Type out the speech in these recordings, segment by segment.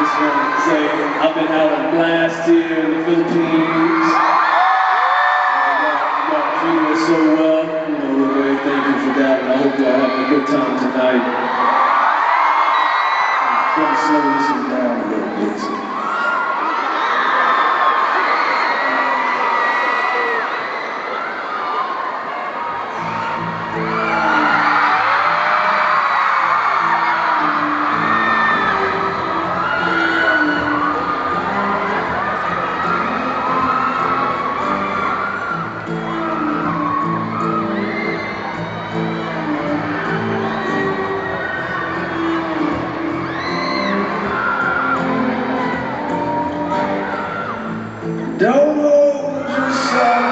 just want to say I've been having a blast here in the Philippines. You all treated us so well. You know, we're very thankful for that, and I hope y'all having a good time tonight. I'm going to slow this one down a little bit. Don't hold yourself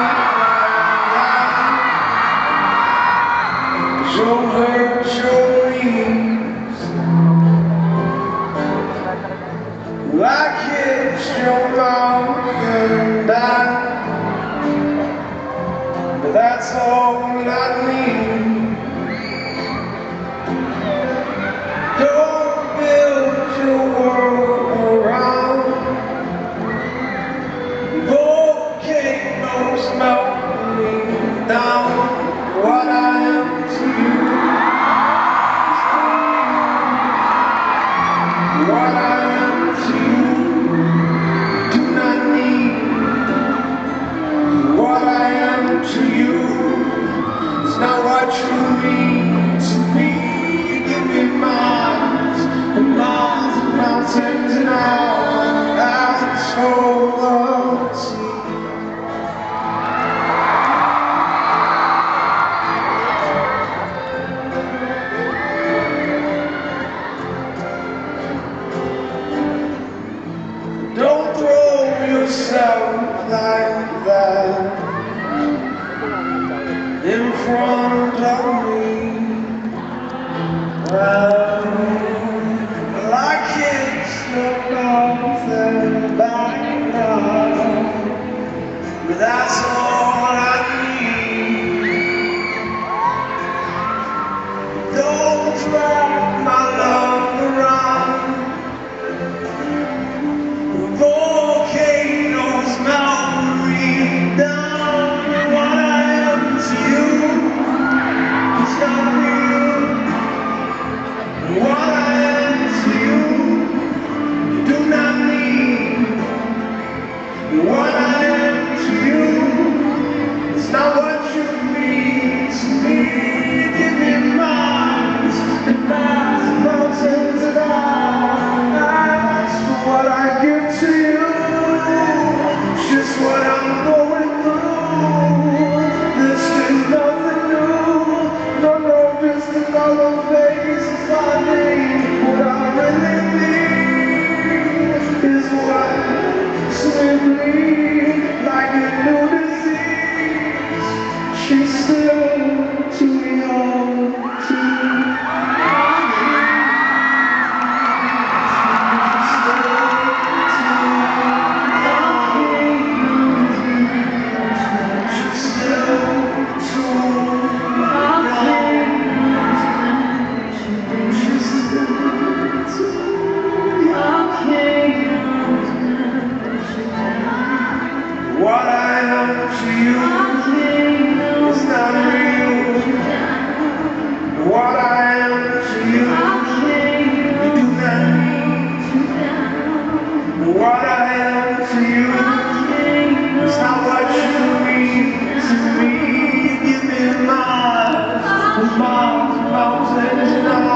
like you'll hurt your knees. Like it's your mouth and but that's all I need. Don't build your world around volcanoes melting down. What I am to you, what I am to you, do not need. What I am to you is not what you mean to me. Give me miles and miles and mountains and all that's over the sea. Don't throw yourself like that in front of me. Like it's nothing back now, but that's all I need. Don't drag my love around. Volcanoes melting down. What I am to you is not real. What I am to you, you do not need. What I am to you is not what you mean to me. Give me miles and miles and mountains and eyes for what I give to you. Just what I'm going through. This is nothing new. No, no, just another phase of finding what I really need is what simply like a new disease. She's still too young to what I am to you is not real. What I am to you, you do not need. What I am to you is not what you mean to me. Give me miles and miles and mountains and all.